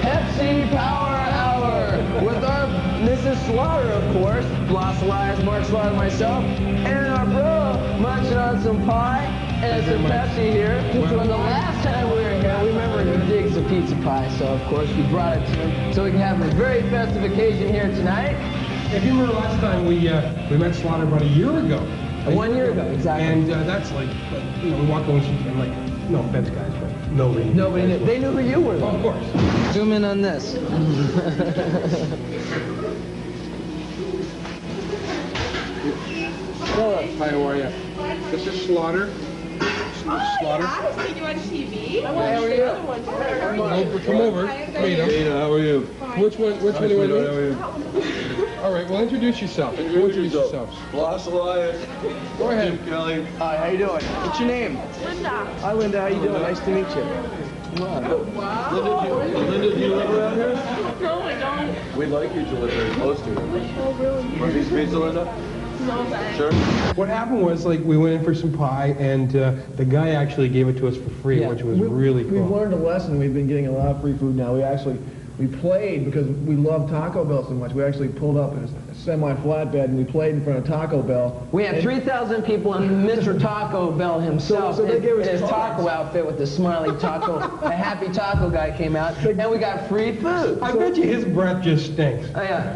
Pepsi Power Hour with our Mrs. Slaughter, of course, Blas, Elias, Mark Slaughter, myself, and our bro munching on some pie and some Pepsi here. From the last time we were here, we remember he digs the pizza pie, so of course we brought it to him so we can have a very festive occasion here tonight. If you remember last time we met Slaughter about a year ago. 1 year ago, exactly. And that's like, you know, we walked over and like, no offense, guys, but nobody knew. They knew who you were, though. Of course. Zoom in on this. Hi, how are you? This is Slaughter. Slaughter. I was seeing you on TV. How are you? Come over. Hey, how are you? Which one do you want to do? How are you? All right, well, introduce yourself. Introduce yourselves. Blas, Elias. Go ahead. Jim Kelly. Hi, how you doing? What's your name? Linda. Hi, Linda. How you doing? Nice to meet you. Wow. Linda, do you live around here? No, I don't. We'd like you to live very close to you. Oh, really? Want a piece of pizza, Linda? No, thanks. Sure. What happened was, like, we went in for some pie, and the guy actually gave it to us for free, Yeah. which was really cool. We've learned a lesson. We've been getting a lot of free food now. We played because we love Taco Bell so much. We actually pulled up in a semi-flatbed and we played in front of Taco Bell. We had 3,000 people and Mr. Taco Bell himself So they gave us in his cards. taco outfit with the smiley taco, a happy taco guy came out, and we got free food. I bet you his breath just stinks. Oh, yeah.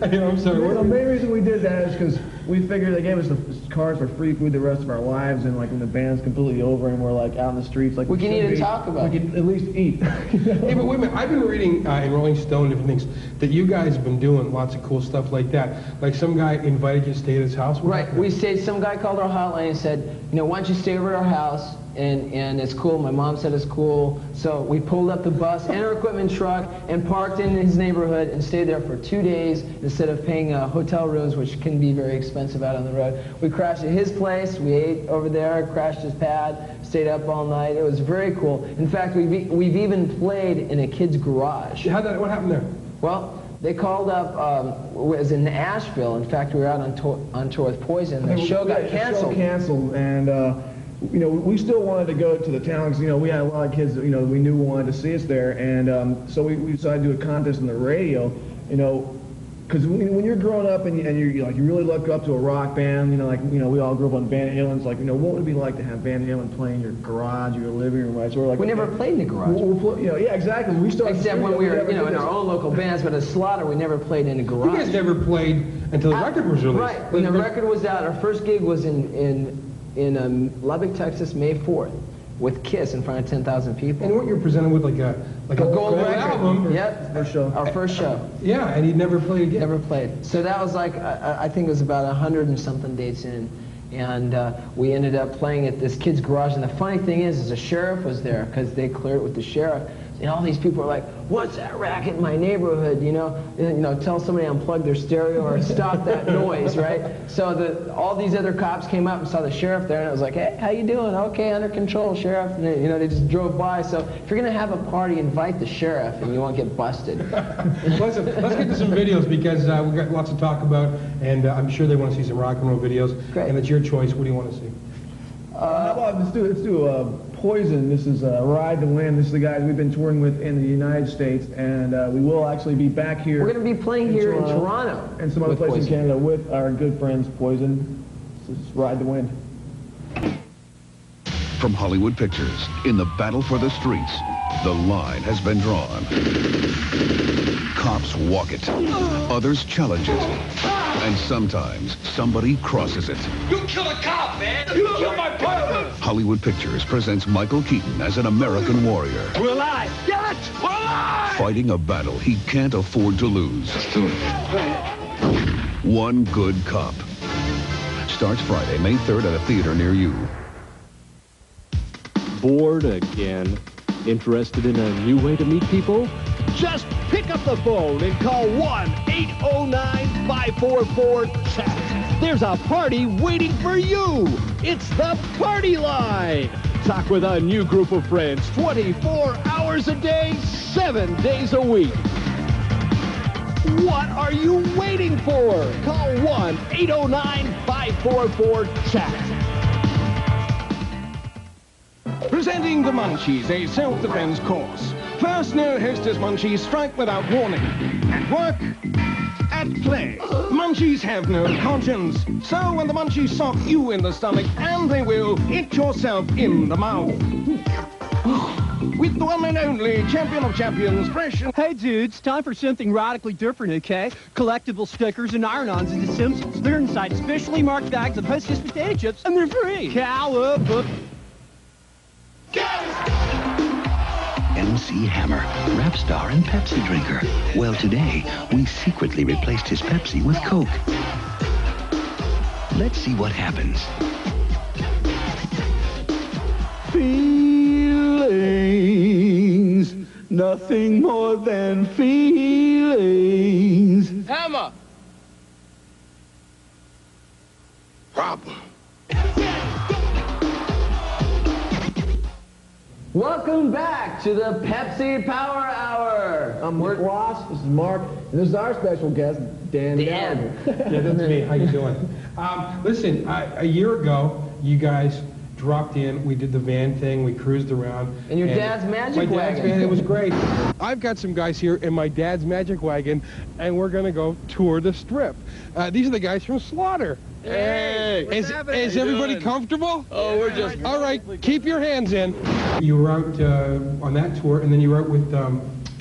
I'm sorry. The main reason we did that is because we figured they gave us the cards for free food the rest of our lives, and like when the band's completely over and we're like out in the streets, like We can eat should and be, talk about we it. can at least eat. Hey, but wait a minute. I've been reading in Rolling Stone different things that you guys have been doing lots of cool stuff like that. Like some guy invited you to stay at his house. What Right. happened? We stayed, some guy called our hotline and said, you know, why don't you stay over at our house? And it's cool. My mom said it's cool. So we pulled up the bus and our equipment truck and parked in his neighborhood and stayed there for 2 days instead of paying hotel rooms, which can be very expensive out on the road. We crashed at his place. We ate over there, crashed his pad, stayed up all night. It was very cool. In fact, we've even played in a kid's garage. What happened there? Well, they called up, it was in Asheville. In fact, we were out on tour with Poison. The show got canceled. The show canceled, and you know, we still wanted to go to the town because, you know, we had a lot of kids that, you know, we knew wanted to see us there, and so we decided to do a contest on the radio, you know, because when you're growing up and you're like, you really look up to a rock band, you know, like, you know, we all grew up on Van Halen. It's like, you know, what would it be like to have Van Halen play in your garage or your living room, right? So we're like, We never played in the garage. you know, yeah, exactly. We started Except when we were, you know, in our own local bands, but at Slaughter, we never played in a You garage. guys never played until the record was released. Right. When the record was out, our first gig was in Lubbock, Texas, May 4th, with Kiss in front of 10,000 people. And weren't you presented with like a Gold record. album? Yep. First show. Our first show. Yeah, and he'd never played again. Never played. So that was like, I think it was about 100 and something dates in. And we ended up playing at this kid's garage. And the funny thing is the sheriff was there because they cleared it with the sheriff. And all these people are like, what's that racket in my neighborhood? You know, tell somebody to unplug their stereo or stop that noise, right? So all these other cops came up and saw the sheriff there, and it was like, hey, how you doing? Okay, under control, sheriff. And they, you know, they just drove by. So if you're gonna have a party, invite the sheriff, and you won't get busted. Listen, let's get to some videos because we've got lots to talk about, and I'm sure they want to see some rock and roll videos. Great. And it's your choice. What do you want to see? How about let's do Poison. This is Ride the Wind. This is the guys we've been touring with in the United States, and we will actually be back here. We're going to be playing here in Toronto. And some other with places in Poison. Canada with our good friends Poison. This is Ride the Wind. From Hollywood Pictures, in the battle for the streets, the line has been drawn. Cops walk it, others challenge it, and sometimes somebody crosses it. You killed a cop, man! You killed my partner! Hollywood Pictures presents Michael Keaton as an American warrior. We're alive! Get it! We're alive! Fighting a battle he can't afford to lose. One Good Cop. Starts Friday, May 3rd at a theater near you. Bored again? Interested in a new way to meet people? Just pick up the phone and call 1-809-544-CHAT. There's a party waiting for you. It's the Party Line. Talk with a new group of friends 24 hours a day, 7 days a week. What are you waiting for? Call 1-809-544-CHAT. Setting the Munchies, a self-defense course. First, no hostess Munchies strike without warning. At work, at play. Munchies have no conscience. So when the Munchies sock you in the stomach, and they will, hit yourself in the mouth. With the one and only champion of champions, fresh and... Hey dudes, time for something radically different, okay? Collectible stickers and iron-ons of The Simpsons. They're inside specially marked bags of Hostess potato chips, and they're free. Cowabunga. MC Hammer, rap star and Pepsi drinker. Well, today, we secretly replaced his Pepsi with Coke. Let's see what happens. Feelings, nothing more than feelings. Hammer! Problem. Welcome back to the Pepsi Power Hour. I'm Blas, this is Mark, and this is our special guest, Dan Gallagher. Yeah, that's me. How you doing? Listen, a year ago, you guys dropped in. We did the van thing. We cruised around. And your dad's magic wagon. My dad's van. It was great. I've got some guys here in my dad's magic wagon, and we're going to go tour the strip. These are the guys from Slaughter. Hey! Is everybody comfortable? Oh, we're just... All right, keep your hands in. You were out on that tour, and then you were out with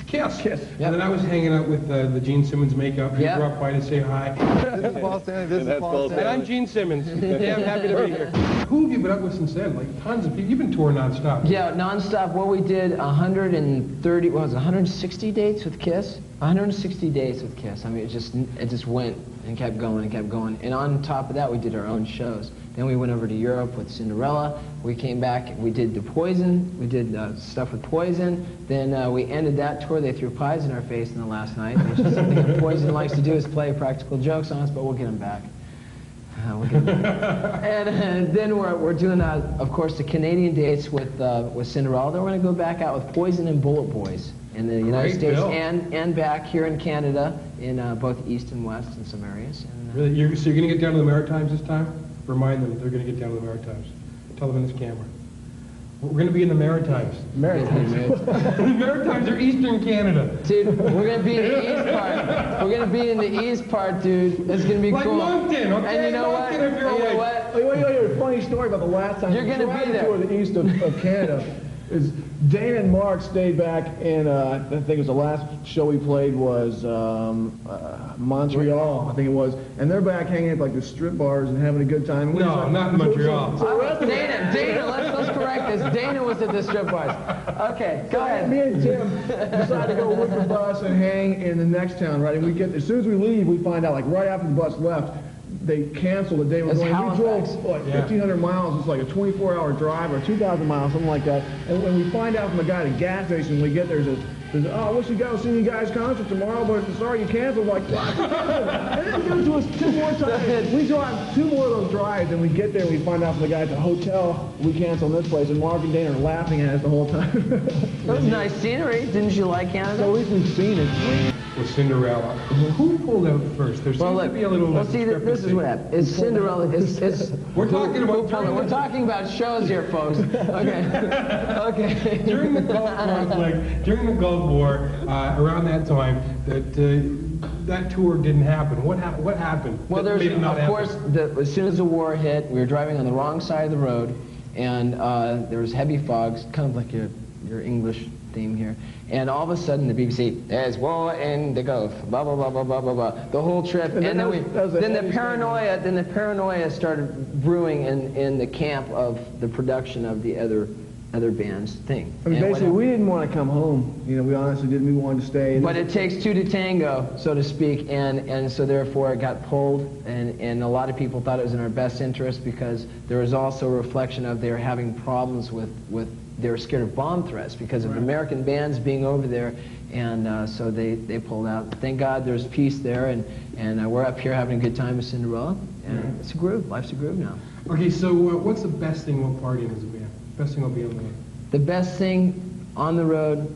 Kiss. Yep. And then I was hanging out with the Gene Simmons makeup. You dropped by to say hi. This is Paul Stanley, this is Paul And Stanley. I'm Gene Simmons. Yeah, I'm happy to be here. Who have you been out with since then? Like tons of people. You've been touring nonstop. Yeah, nonstop. Well, we did 130, what was it, 160 dates with Kiss? 160 days with Kiss. I mean, it just went and kept going and kept going. And on top of that, we did our own shows. Then we went over to Europe with Cinderella. We came back, we did the Poison. We did stuff with Poison. Then we ended that tour. They threw pies in our face in the last night, which is something that Poison likes to do, is play practical jokes on us, but we'll get them back. And then we're doing, of course, the Canadian dates with Cinderella. Then we're going to go back out with Poison and Bullet Boys in the United States and back here in Canada in both East and West in some areas. And, Really? So you're going to get down to the Maritimes this time? Remind them they're going to get down to the Maritimes. Tell them in this camera. We're going to be in the Maritimes. Maritimes. The Maritimes are Eastern Canada. Dude, we're going to be in the east part. We're going to be in the east part, dude. It's going to be like cool. Moncton, okay? And you know what? Moncton, if you're You know awake. what? Wait, funny story about the last time. You're gonna be there. Toward the east of Canada. Is Dana and Mark stayed back in, I think it was the last show we played was Montreal, I think it was. And they're back hanging at like the strip bars and having a good time. No, not Montreal. Dana, let's correct this. Dana was at the strip bars. Okay, go ahead. Me and Tim decided to go with the bus and hang in the next town, right? And we get, as soon as we leave, we find out, like right after the bus left, they canceled the day we're going. We drove like 1,500 miles. It's like a 24-hour drive or 2,000 miles, something like that. And when we find out from the guy at the gas station, we get there, there's oh, I wish you guys see you guys' concert tomorrow, but sorry you canceled. Like, what? And then give it to us 2 more times. We drive 2 more of those drives, and we get there and we find out from the guy at the hotel we canceled this place, and Mark and Dana are laughing at us the whole time. That was nice scenery. Didn't you like Canada? So at least we've seen it. With Cinderella. Who pulled out first? There seems to be a little see, this is what happened. It's Cinderella. We're talking about we're talking about shows here, folks. Okay. Okay. During the Gulf conflict, during the Gulf War, around that time, that tour didn't happen. What happened? Well, there's of course, as soon as the war hit, we were driving on the wrong side of the road, and there was heavy fogs, kind of like your English theme here. And all of a sudden, the BBC, there's war in the Gulf, blah blah blah blah blah blah blah. The whole trip, and then the paranoia started brewing in the camp of the production of the other band's thing. I mean, basically, we didn't want to come home. You know, we honestly didn't. We wanted to stay. But it takes 2 to tango, so to speak, and so therefore it got pulled, and a lot of people thought it was in our best interest because there was also a reflection of they were having problems with they were scared of bomb threats because of American bands being over there, and so they pulled out. Thank God there's peace there, and we're up here having a good time with Cinderella, and it's a groove. Life's a groove now. Okay, so what's the best thing about partying as a band? Best thing about being on the road? The best thing on the road,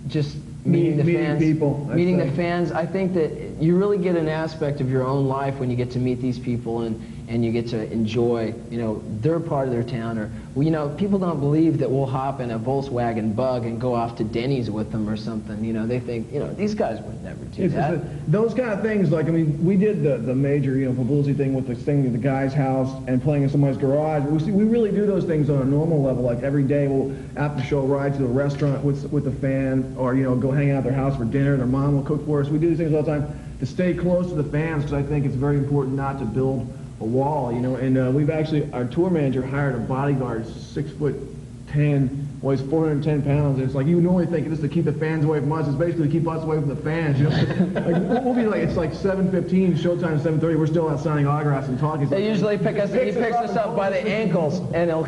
just meeting the fans. Meeting the fans. I think that you really get an aspect of your own life when you get to meet these people and you get to enjoy, you know, their part of their town well, you know, people don't believe that we'll hop in a Volkswagen Bug and go off to Denny's with them or something. You know, they think, you know, these guys would never do that. Those kind of things, like, I mean, we did the major, you know, publicity thing with the thing at the guy's house and playing in somebody's garage. We really do those things on a normal level. Like every day we'll, after the show, ride to a restaurant with a fan, or, you know, go hang out at their house for dinner. Their mom will cook for us. We do these things all the time to stay close to the fans, because I think it's very important not to build a wall, you know. And we've actually, our tour manager hired a bodyguard, 6'10", weighs 410 pounds. And it's like, you would normally think this is to keep the fans away from us. It's basically to keep us away from the fans, you know. Like, we'll be like, it's like 7:15, showtime 7:30. We're still out signing autographs and talking. They usually pick us. He picks us up by the ankles, and he'll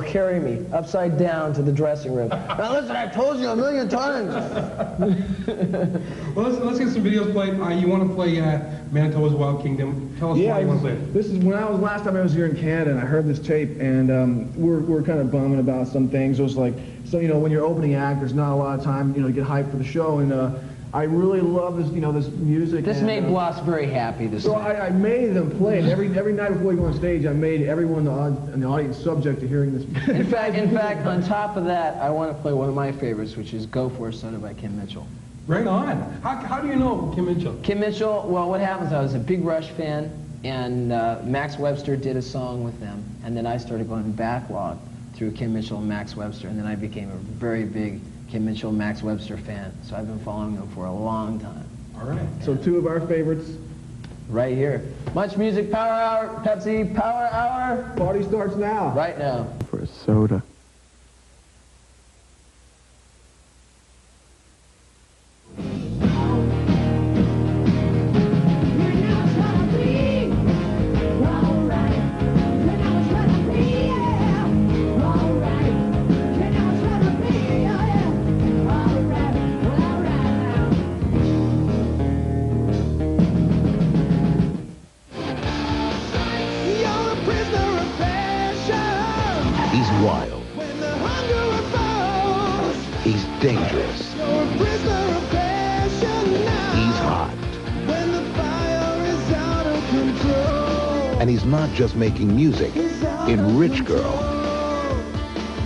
carry me upside down to the dressing room. Now listen, I've told you a million times. Well, let's get some videos played. You want to play Manitoba's Wild Kingdom? Tell us why you want to play it. This is when last time I was here in Canada, and I heard this tape, and we're kind of bumming about some things. It was like, so, you know, when you're opening act, there's not a lot of time, you know, to get hyped for the show, and I really love this, you know, this music. This made Blas very happy this night. I made them play it. Every night before you go on stage, I made everyone in the audience subject to hearing this. In fact, on top of that, I want to play one of my favorites, which is Go For It, Soda by Kim Mitchell. Right on. How do you know Kim Mitchell? Kim Mitchell, well, what happens, I was a big Rush fan, and Max Webster did a song with them, and then I started going backlog through Kim Mitchell and Max Webster, and then I became a very big Kim Mitchell, Max Webster fan. So I've been following them for a long time. All right. So two of our favorites. Right here. Much Music, Power Hour, Pepsi, Power Hour. Party starts now. Right now. For a soda. He's wild. He's dangerous. He's hot. And he's not just making music. In Rich Girl,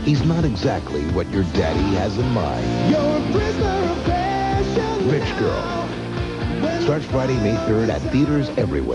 he's not exactly what your daddy has in mind. Rich Girl starts Friday, May 3rd at theaters everywhere.